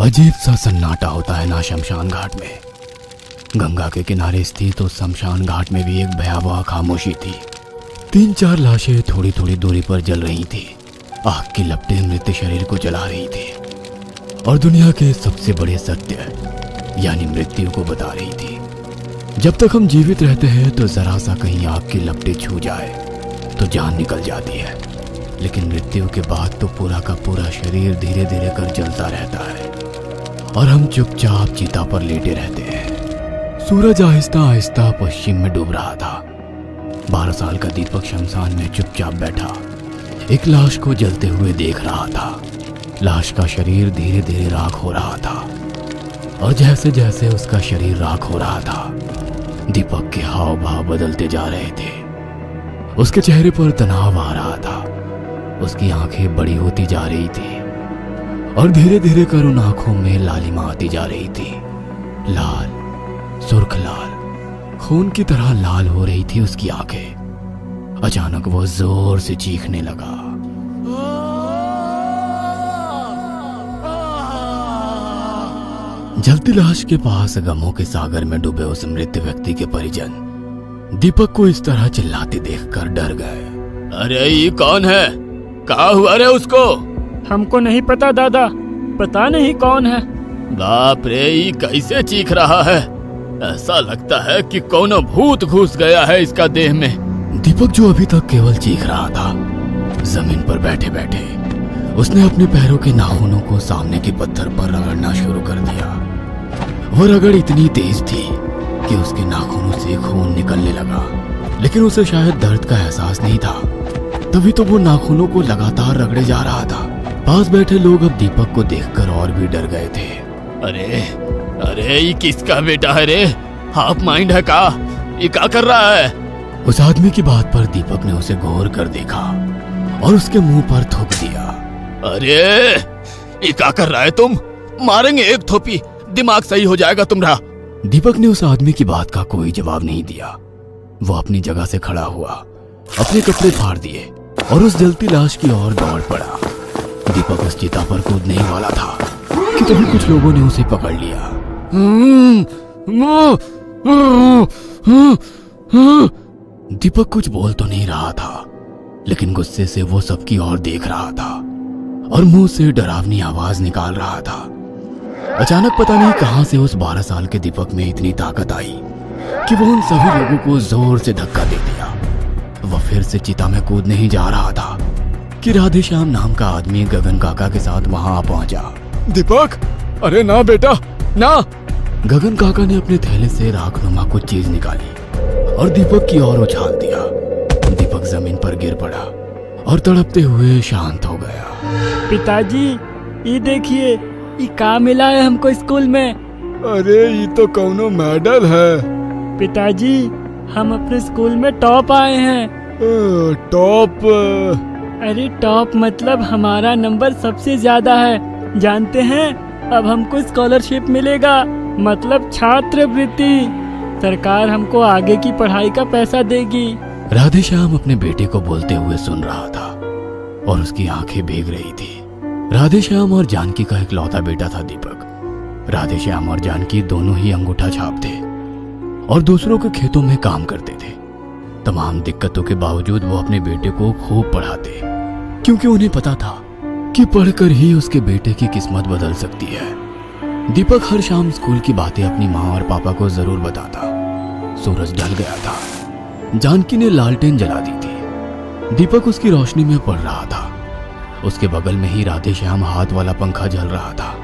अजीब सा सन्नाटा होता है ना शमशान घाट में। गंगा के किनारे स्थित उस शमशान घाट में भी एक भयावह खामोशी थी। 3-4 लाशें थोड़ी थोड़ी दूरी पर जल रही थी। आग की लपटें मृत शरीर को जला रही थी और दुनिया के सबसे बड़े सत्य यानी मृत्यु को बता रही थी। जब तक हम जीवित रहते हैं तो जरा सा कहीं आग की लपटें छू जाए तो जान निकल जाती है, लेकिन मृत्यु के बाद तो पूरा का पूरा शरीर धीरे धीरे कर जलता रहता है और हम चुपचाप चिता पर लेटे रहते हैं। सूरज आहिस्ता आहिस्ता पश्चिम में डूब रहा था। 12 साल का दीपक शमशान में चुपचाप बैठा एक लाश को जलते हुए देख रहा था। लाश का शरीर धीरे धीरे राख हो रहा था और जैसे जैसे उसका शरीर राख हो रहा था दीपक के हाव भाव बदलते जा रहे थे। उसके चेहरे पर तनाव आ रहा था, उसकी आंखें बड़ी होती जा रही थी और धीरे धीरे कर उन आंखों में लालिमा आती जा रही थी। लाल, सुर्ख लाल, खून की तरह लाल हो रही थी उसकी आंखें। अचानक वो जोर से चीखने लगा। जलती लाश के पास गमों के सागर में डूबे उस मृत व्यक्ति के परिजन दीपक को इस तरह चिल्लाते देखकर डर गए। अरे ये कौन है? कहाँ हुआ रे उसको? हमको नहीं पता दादा, पता नहीं कौन है। बाप रे, ये कैसे चीख रहा है? ऐसा लगता है कि कौन भूत घुस गया है इसका देह में। दीपक जो अभी तक केवल चीख रहा था, जमीन पर बैठे बैठे उसने अपने पैरों के नाखूनों को सामने के पत्थर पर रगड़ना शुरू कर दिया। वो रगड़ इतनी तेज थी कि उसके नाखूनों से खून निकलने लगा, लेकिन उसे शायद दर्द का एहसास नहीं था। तभी तो वो नाखूनों को लगातार रगड़े जा रहा था। पास बैठे लोग अब दीपक को देखकर और भी डर गए थे। अरे अरे, ये किसका बेटा है रे? हाफ माइंड है का? ये क्या कर रहा है? उस आदमी की बात पर दीपक ने उसे गौर कर देखा और उसके मुंह पर थूक दिया। अरे ये क्या कर रहा है तुम? मारेंगे एक थोपी, दिमाग सही हो जाएगा तुम्हारा। दीपक ने उस आदमी की बात का कोई जवाब नहीं दिया। वो अपनी जगह से खड़ा हुआ, अपने कपड़े फाड़ दिए और उस जलती लाश की ओर दौड़ पड़ा। दीपक उस चिता पर कूदने ही वाला था कि तभी कुछ लोगों ने उसे पकड़ लिया। दीपक कुछ बोल तो नहीं रहा था, लेकिन गुस्से से वो सबकी ओर देख रहा था और मुंह से डरावनी आवाज निकाल रहा था। अचानक पता नहीं कहां से उस 12 साल के दीपक में इतनी ताकत आई कि वो उन सभी लोगों को जोर से धक्का दे दिया। वह फिर से चिता में कूदने ही जा रहा था कि राधेश्याम नाम का आदमी गगन काका के साथ वहां आ पहुंचा। दीपक, अरे ना बेटा ना। गगन काका ने अपने थैले से राखनुमा कुछ चीज निकाली और दीपक की ओर उछाल दिया। दीपक जमीन पर गिर पड़ा और तड़पते हुए शांत हो गया। पिताजी, ये देखिए, ये का मिला है हमको स्कूल में। अरे ये तो कौनो मेडल है। पिताजी, हम अपने स्कूल में टॉप आए हैं। टॉप? अरे टॉप मतलब हमारा नंबर सबसे ज्यादा है। जानते हैं, अब हमको स्कॉलरशिप मिलेगा, मतलब छात्रवृत्ति। सरकार हमको आगे की पढ़ाई का पैसा देगी। राधेश्याम अपने बेटे को बोलते हुए सुन रहा था और उसकी आंखें भीग रही थी। राधेश्याम और जानकी का इकलौता बेटा था दीपक। राधेश्याम और जानकी दोनों ही अंगूठा छाप थे और दूसरों के खेतों में काम करते थे। तमाम दिक्कतों के बावजूद वो अपने बेटे को खूब पढ़ाते, क्योंकि उन्हें पता था कि पढ़कर ही उसके बेटे की किस्मत बदल सकती है। दीपक हर शाम स्कूल की बातें अपनी माँ और पापा को जरूर बताता। सूरज ढल गया था। जानकी ने लालटेन जला दी थी। दीपक उसकी रोशनी में पढ़ रहा था। उसके बगल में ही राधेश्याम हाथ वाला पंखा जल रहा था।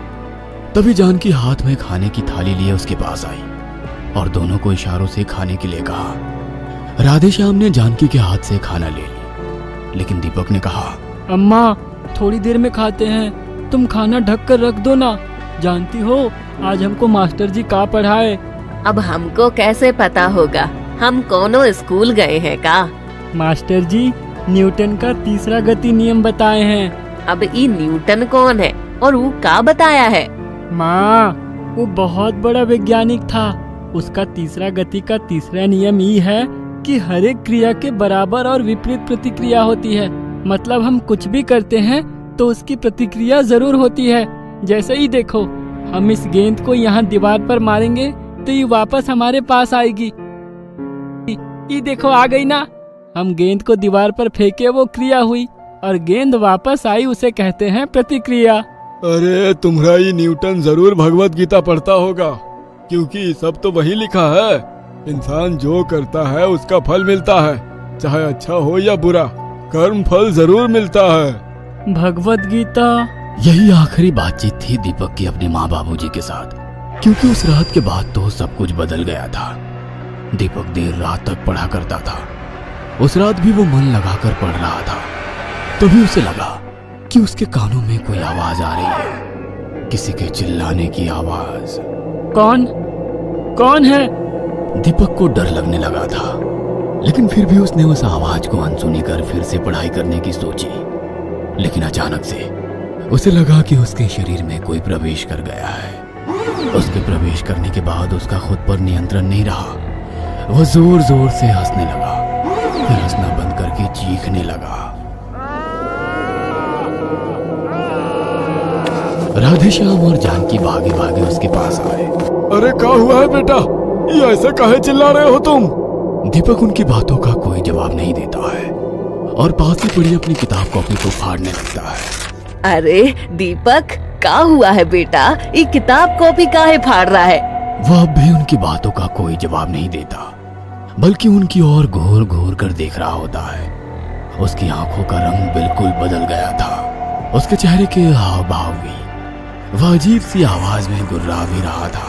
तभी जानकी हाथ में खाने की थाली लिए उसके पास आई और दोनों को इशारों से खाने के लिए कहा। राधेश्याम ने जानकी के हाथ से खाना ले ली, लेकिन दीपक ने कहा, अम्मा थोड़ी देर में खाते हैं, तुम खाना ढक कर रख दो ना। जानती हो, आज हमको मास्टर जी का पढ़ाए। अब हमको कैसे पता होगा? हम कोनो स्कूल गए हैं का? मास्टर जी न्यूटन का तीसरा गति नियम बताए हैं। अब ये न्यूटन कौन है और वो का बताया है? माँ, वो बहुत बड़ा वैज्ञानिक था। उसका तीसरा गति का तीसरा नियम ये है कि हर एक क्रिया के बराबर और विपरीत प्रतिक्रिया होती है। मतलब हम कुछ भी करते हैं तो उसकी प्रतिक्रिया जरूर होती है। जैसे ही देखो, हम इस गेंद को यहाँ दीवार पर मारेंगे तो ये वापस हमारे पास आएगी। ये देखो आ गई ना। हम गेंद को दीवार पर फेंके, वो क्रिया हुई, और गेंद वापस आई, उसे कहते हैं प्रतिक्रिया। अरे तुम्हारा ये न्यूटन जरूर भगवत गीता पढ़ता होगा, क्योंकि सब तो वही लिखा है, इंसान जो करता है उसका फल मिलता है, चाहे अच्छा हो या बुरा, कर्म फल जरूर मिलता है। भगवत गीता। यही आखिरी बातचीत थी दीपक की अपने माँ बाबूजी के साथ, क्योंकि उस रात के बाद तो सब कुछ बदल गया था। दीपक देर रात तक पढ़ा करता था। उस रात भी वो मन लगाकर पढ़ रहा था। तभी उसे लगा कि उसके कानों में कोई आवाज आ रही है, किसी के चिल्लाने की आवाज। कौन है? दीपक को डर लगने लगा था, लेकिन फिर भी उसने उस आवाज को अनसुनी कर फिर से पढ़ाई करने की सोची। लेकिन अचानक से उसे लगा कि उसके शरीर में कोई प्रवेश कर गया है। उसके प्रवेश करने के बाद उसका खुद पर नियंत्रण नहीं रहा। वो जोर जोर से हंसने लगा, फिर हंसना बंद करके चीखने लगा। राधेश्याम और जानकी भागे भागे उसके पास आए। अरे क्या हुआ है बेटा, ये ऐसे काहे चिल्ला रहे हो तुम? दीपक उनकी बातों का कोई जवाब नहीं देता है और पास ही पड़ी अपनी किताब कॉपी को फाड़ने लगता है। अरे दीपक, क्या हुआ है बेटा? ये किताब कॉपी काहे फाड़ रहा है? वह अब भी उनकी बातों का कोई जवाब नहीं देता, बल्कि उनकी ओर घूर घूर कर देख रहा होता है। उसकी आंखों का रंग बिल्कुल बदल गया था, उसके चेहरे के हाव भाव भी। वह अजीब सी आवाज में गुर्रा भी रहा था।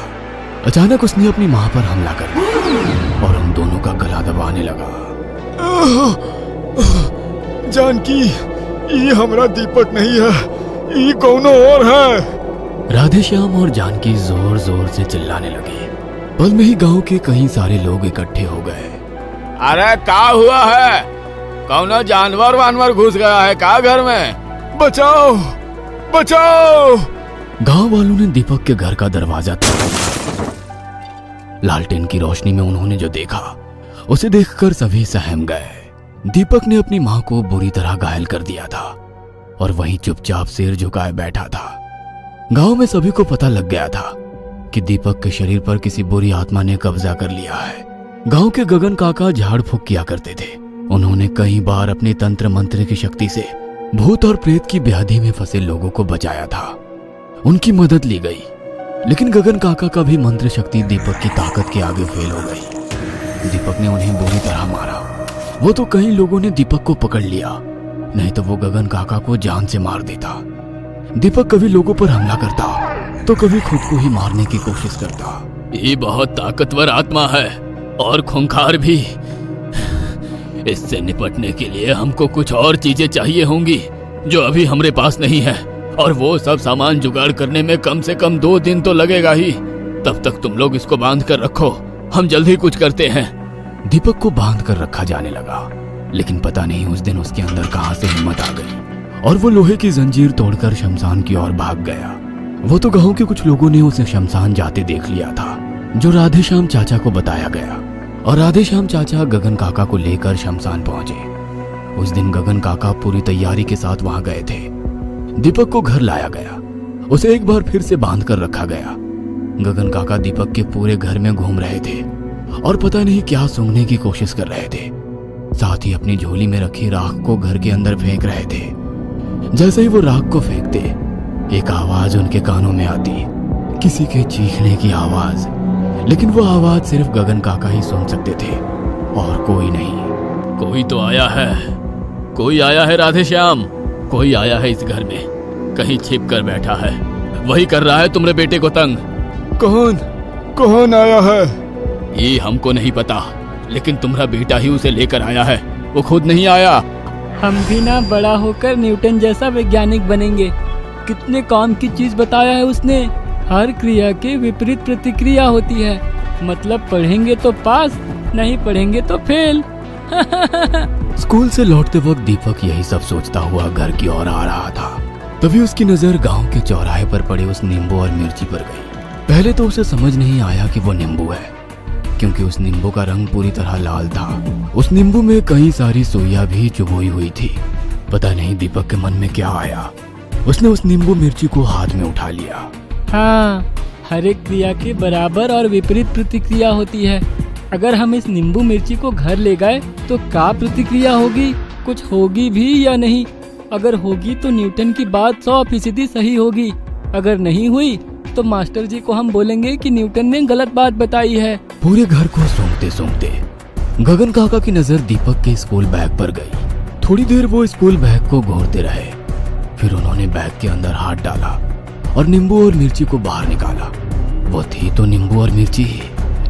अचानक उसने अपनी माँ पर हमला कर दिया और उन दोनों का गला दबाने लगा। जानकी, ये हमारा दीपक नहीं है, ये कौन और है। राधेश्याम और जानकी जोर जोर से चिल्लाने लगे। पल में ही गांव के कई सारे लोग इकट्ठे हो गए। अरे क्या हुआ है? कौनो जानवर वानवर घुस गया है क्या घर में? बचाओ बचाओ। गांव वालों ने दीपक के घर का दरवाजा तोड़ा। लालटेन की रोशनी में उन्होंने जो देखा, उसे देखकर सभी सहम गए। दीपक ने अपनी मां को बुरी तरह घायल कर दिया था और वहीं चुपचाप सिर झुकाए बैठा था। गांव में सभी को पता लग गया था कि दीपक के शरीर पर किसी बुरी आत्मा ने कब्जा कर लिया है। गांव के गगन काका झाड़ फूक किया करते थे। उन्होंने कई बार अपने तंत्र मंत्र की शक्ति से भूत और प्रेत की व्याधि में फंसे लोगों को बचाया था। उनकी मदद ली गई, लेकिन गगन काका का भी मंत्र शक्ति दीपक की ताकत के आगे फेल हो गई। दीपक ने उन्हें बुरी तरह मारा। वो तो कई लोगों ने दीपक को पकड़ लिया, नहीं तो वो गगन काका को जान से मार देता। दीपक कभी लोगों पर हमला करता तो कभी खुद को ही मारने की कोशिश करता। ये बहुत ताकतवर आत्मा है और खूंखार भी। इससे निपटने के लिए हमको कुछ और चीजें चाहिए होंगी जो अभी हमारे पास नहीं है, और वो सब सामान जुगाड़ करने में कम से कम 2 दिन तो लगेगा ही। तब तक तुम लोग इसको बांध कर रखो, हम जल्दी कुछ करते हैं। दीपक को बांध कर रखा जाने लगा, लेकिन पता नहीं उस दिन उसके अंदर कहां से हिम्मत आ गई और वो लोहे की जंजीर तोड़कर शमशान की ओर भाग गया। वो तो गांव के कुछ लोगों ने उसे शमशान जाते देख लिया था, जो राधेश्याम चाचा को बताया गया, और राधेश्याम चाचा गगन काका को लेकर शमशान पहुंचे। उस दिन गगन काका पूरी तैयारी के साथ वहां गए थे। दीपक को घर लाया गया, उसे एक बार फिर से बांध कर रखा गया। गगन काका दीपक के पूरे घर में घूम रहे थे और पता नहीं क्या सूंघने की कोशिश कर रहे थे। साथ ही अपनी झोली में रखी राख को घर के अंदर फेंक रहे थे। जैसे ही वो राख को फेंकते, एक आवाज उनके कानों में आती, किसी के चीखने की आवाज। लेकिन वो आवाज सिर्फ गगन काका ही सुन सकते थे और कोई नहीं। कोई तो आया है, कोई आया है राधेश्याम, कोई आया है इस घर में, कहीं छिप कर बैठा है, वही कर रहा है तुम्हारे बेटे को तंग। कौन आया है? ये हमको नहीं पता, लेकिन तुम्हारा बेटा ही उसे लेकर आया है, वो खुद नहीं आया। हम भी ना बड़ा होकर न्यूटन जैसा वैज्ञानिक बनेंगे। कितने काम की चीज बताया है उसने। हर क्रिया के विपरीत प्रतिक्रिया होती है, मतलब पढ़ेंगे तो पास, नहीं पढ़ेंगे तो फेल। स्कूल से लौटते वक्त दीपक यही सब सोचता हुआ घर की ओर आ रहा था। तभी उसकी नजर गांव के चौराहे पर पड़े उस नींबू और मिर्ची पर गई। पहले तो उसे समझ नहीं आया कि वो नींबू है, क्योंकि उस नींबू का रंग पूरी तरह लाल था। उस नींबू में कई सारी सुइयां भी चुभोई हुई थी। पता नहीं दीपक के मन में क्या आया, उसने उस नींबू मिर्ची को हाथ में उठा लिया हाँ, हर एक क्रिया के बराबर और विपरीत प्रतिक्रिया होती है। अगर हम इस नींबू मिर्ची को घर ले गए तो क्या प्रतिक्रिया होगी? कुछ होगी भी या नहीं? अगर होगी तो न्यूटन की बात 100% सही होगी। अगर नहीं हुई तो मास्टर जी को हम बोलेंगे कि न्यूटन ने गलत बात बताई है। पूरे घर को सूंघते सूंघते गगन काका की नजर दीपक के स्कूल बैग पर गई। थोड़ी देर वो स्कूल बैग को घूरते रहे, फिर उन्होंने बैग के अंदर हाथ डाला और नींबू और मिर्ची को बाहर निकाला। वो थी तो नींबू और मिर्ची ही,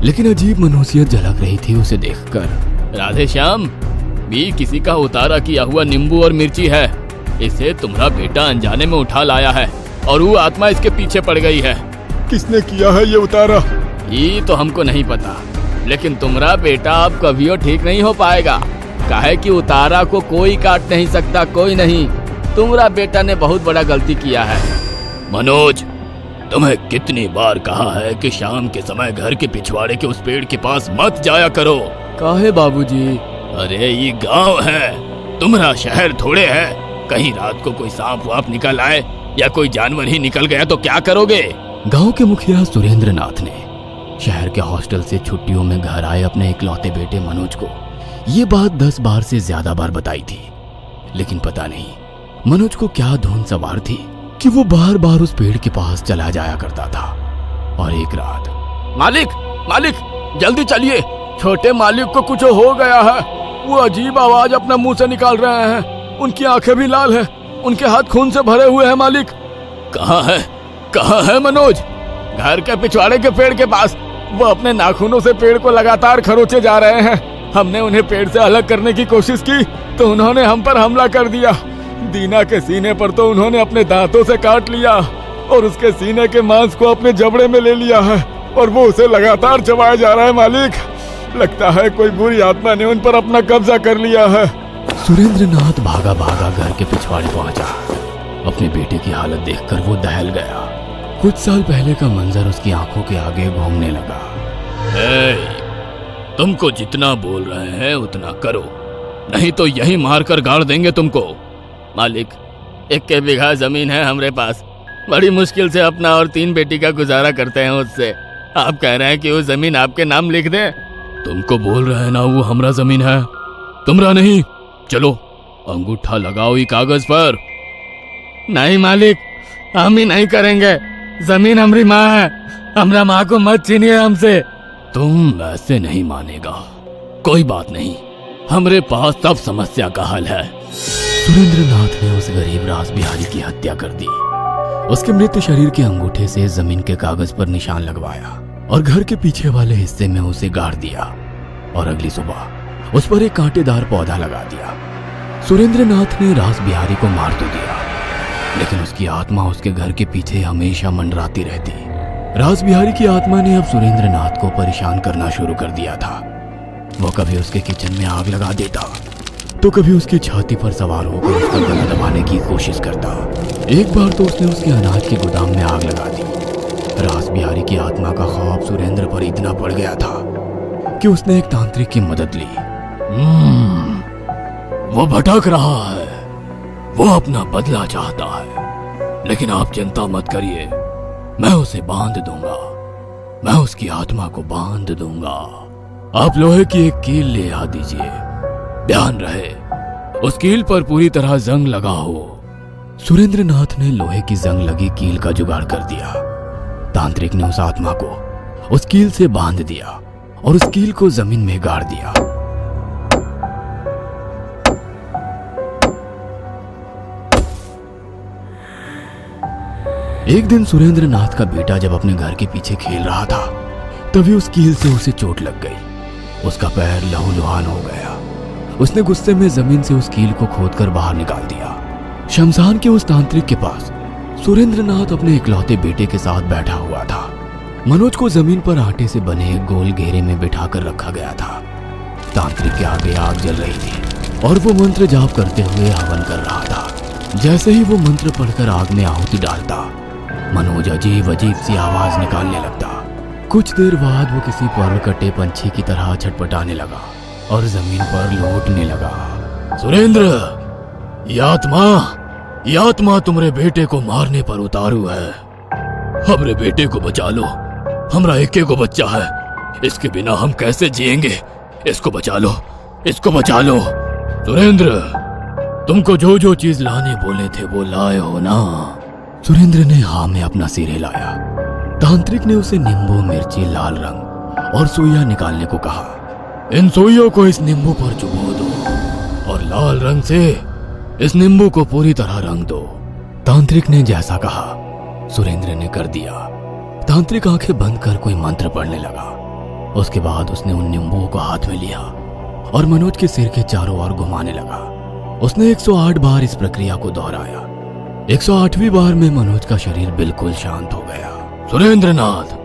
लेकिन अजीब मनुष्यत झलक रही थी उसे देखकर। राधे श्याम, भी किसी का उतारा किया हुआ नींबू और मिर्ची है। इसे तुम्हारा बेटा अनजाने में उठा लाया है और वो आत्मा इसके पीछे पड़ गई है। किसने किया है ये उतारा? ये तो हमको नहीं पता, लेकिन तुम्हारा बेटा अब कभी ठीक नहीं हो पाएगा। काहे कि उतारा को कोई काट नहीं सकता, कोई नहीं। तुम्हारा बेटा ने बहुत बड़ा गलती किया है। मनोज, तुम्हें कितनी बार कहा है कि शाम के समय घर के पिछवाड़े के उस पेड़ के पास मत जाया करो। काहे बाबूजी? अरे ये गांव है, तुम्हारा शहर थोड़े है। कहीं रात को कोई सांप वाप निकल आए या कोई जानवर ही निकल गया तो क्या करोगे? गांव के मुखिया सुरेंद्र नाथ ने शहर के हॉस्टल से छुट्टियों में घर आए अपने इकलौते बेटे मनोज को ये बात 10 बार से ज्यादा बार बताई थी, लेकिन पता नहीं मनोज को क्या धुन सवार थी कि वो बार बार उस पेड़ के पास चला जाया करता था। और एक रात, मालिक, मालिक, जल्दी चलिए, छोटे मालिक को कुछ हो गया है। वो अजीब आवाज अपना मुंह से निकाल रहे हैं। उनकी आंखें भी लाल है, उनके हाथ खून से भरे हुए हैं मालिक। कहाँ है मनोज? घर के पिछवाड़े के पेड़ के पास। वो अपने नाखूनों से पेड़ को लगातार खरोचे जा रहे हैं। हमने उन्हें पेड़ से अलग करने की कोशिश की तो उन्होंने हम पर हमला कर दिया। दीना के सीने पर तो उन्होंने अपने दांतों से काट लिया और उसके सीने के मांस को अपने जबड़े में ले लिया है और वो उसे लगातार चबाया जा रहा है मालिक। लगता है कोई बुरी आत्मा ने उन पर अपना कब्जा कर लिया है। सुरेंद्र नाथ भागा भागा घर के पिछवाड़े पहुंचा। अपने बेटे की हालत देखकर वो दहल गया। कुछ साल पहले का मंजर उसकी आंखों के आगे घूमने लगा। तुमको जितना बोल रहे हैं उतना करो, नहीं तो यही मारकर गाड़ देंगे तुमको। मालिक, 1 बीघा जमीन है हमरे पास। बड़ी मुश्किल से अपना और 3 बेटी का गुजारा करते हैं उससे। आप कह रहे हैं कि वो जमीन आपके नाम लिख दें? तुमको बोल रहे हैं ना वो हमरा जमीन है, तुमरा नहीं। चलो अंगूठा लगाओ ये कागज पर। नहीं मालिक, हम ही नहीं करेंगे। जमीन हमारी माँ है, हमरा माँ को मत छीनिए हमसे। तुम ऐसे नहीं मानेगा। कोई बात नहीं, हमरे पास सब समस्या का हल है। सुरेंद्र नाथ ने उस गरीब रास बिहारी की हत्या कर दी। उसके मृत शरीर के अंगूठे से जमीन के कागज पर निशान लगवाया और घर के पीछे वाले हिस्से में उसे गाड़ दिया और अगली सुबह उस पर एक कांटेदार पौधा लगा दिया। सुरेंद्र नाथ ने रास बिहारी को मार तो दिया, लेकिन उसकी आत्मा उसके घर के पीछे हमेशा मंडराती रहती। रास बिहारी की आत्मा ने अब सुरेंद्र नाथ को परेशान करना शुरू कर दिया था। वो कभी उसके किचन में आग लगा देता तो कभी उसकी छाती पर सवार होकर उसका गला दबाने की कोशिश करता। एक बार तो उसने उसके अनाज के गोदाम में आग लगा दी। रास बिहारी की आत्मा का खौफ सुरेंद्र पर इतना बढ़ गया था कि उसने एक तांत्रिक की मदद ली। वो भटक रहा है, वो अपना बदला चाहता है, लेकिन आप चिंता मत करिए, मैं उसे बांध दूंगा। मैं उसकी आत्मा को बांध दूंगा। आप लोहे की एक कील ले आ दीजिए। ध्यान रहे उस कील पर पूरी तरह जंग लगा हो। सुरेंद्र नाथ ने लोहे की जंग लगी कील का जुगाड़ कर दिया। तांत्रिक ने उस आत्मा को उस कील से बांध दिया और उस कील को जमीन में गाड़ दिया। एक दिन सुरेंद्र नाथ का बेटा जब अपने घर के पीछे खेल रहा था, तभी उस कील से उसे चोट लग गई। उसका पैर लहूलुहान हो गया। उसने गुस्से में जमीन से उस कील को खोदकर बाहर निकाल दिया। शमशान के उस तांत्रिक के पास सुरेंद्र नाथ अपने इकलौते बेटे के साथ बैठा हुआ था। मनोज को जमीन पर आटे से बने एक गोल घेरे में बिठाकर रखा गया था। तांत्रिक के आगे आग जल रही थी और वो मंत्र जाप करते हुए हवन कर रहा था। जैसे ही वो मंत्र पढ़कर आग में आहुति डालता, मनोज अजीब अजीब सी आवाज निकालने लगता। कुछ देर बाद वो किसी पर्ल कटे पंछी की तरह छटपटाने लगा और जमीन पर लौटने लगा। सुरेंद्र, ये आत्मा तुम्हारे बेटे को मारने पर उतारू है। हमरे बेटे को बचा लो, हमरा एके को बच्चा है, इसके बिना हम कैसे जिएंगे। इसको बचा लो, इसको बचा लो। सुरेंद्र, तुमको जो जो चीज लाने बोले थे वो लाए हो ना? सुरेंद्र ने हाँ में अपना सिर हिलाया। तांत्रिक ने उसे नींबू, मिर्ची, लाल रंग और सुइया निकालने को कहा। इन सुइयों को इस नींबू पर चुभो दो और लाल रंग से इस नींबू को पूरी तरह रंग दो। तांत्रिक ने जैसा कहा सुरेंद्र ने कर दिया। तांत्रिक आंखें बंद कर कोई मंत्र पढ़ने लगा। उसके बाद उसने उन नींबुओं को हाथ में लिया और मनोज के सिर के चारों ओर घुमाने लगा। उसने 108 बार इस प्रक्रिया को दोहराया। 108वीं बार में मनोज का शरीर बिल्कुल शांत हो गया। सुरेंद्रनाथ,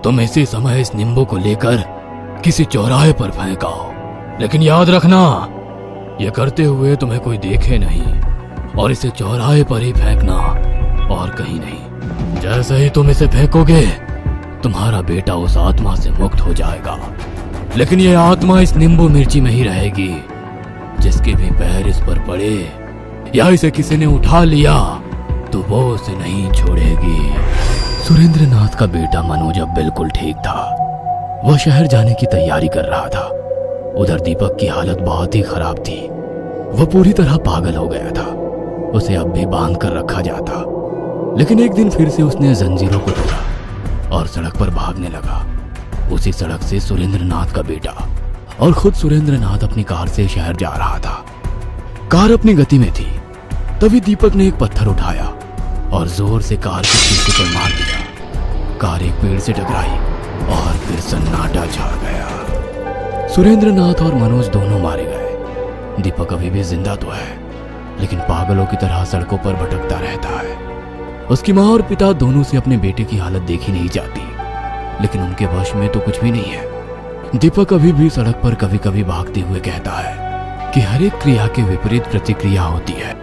तुम इसी समय इस नींबू को लेकर किसी चौराहे पर फेंकाओ, लेकिन याद रखना ये करते हुए तुम्हें कोई देखे नहीं, और इसे चौराहे पर ही फेंकना और कहीं नहीं। जैसे ही तुम इसे फेंकोगे तुम्हारा बेटा उस आत्मा से मुक्त हो जाएगा, लेकिन ये आत्मा इस नींबू मिर्ची में ही रहेगी। जिसके भी पैर इस पर पड़े या इसे किसी ने उठा लिया तो वो उसे नहीं छोड़ेगी। सुरेंद्रनाथ का बेटा मनोज अब बिल्कुल ठीक था। वह शहर जाने की तैयारी कर रहा था। उधर दीपक की हालत बहुत ही खराब थी। वह पूरी तरह पागल हो गया था। उसे अब भी बांध कर रखा जाता, लेकिन एक दिन फिर से उसने जंजीरों को तोड़ा और सड़क पर भागने लगा। उसी सड़क से सुरेंद्रनाथ का बेटा और खुद सुरेंद्रनाथ अपनी कार से शहर जा रहा था। कार अपनी गति में थी, तभी दीपक ने एक पत्थर उठाया और जोर से कार के शीशे पर मार दिया। कार एक पेड़ से टकराई और फिर सन्नाटा छा गया। सुरेंद्रनाथ और मनोज दोनों मारे गए। दीपक अभी भी जिंदा तो है, लेकिन पागलों की तरह सड़कों पर भटकता रहता है। उसकी माँ और पिता दोनों से अपने बेटे की हालत देखी नहीं जाती, लेकिन उनके वश में तो कुछ भी नहीं है। दीपक अभी भी सड़क पर कभी कभी भागते हुए कहता है कि हर एक क्रिया के विपरीत प्रतिक्रिया होती है।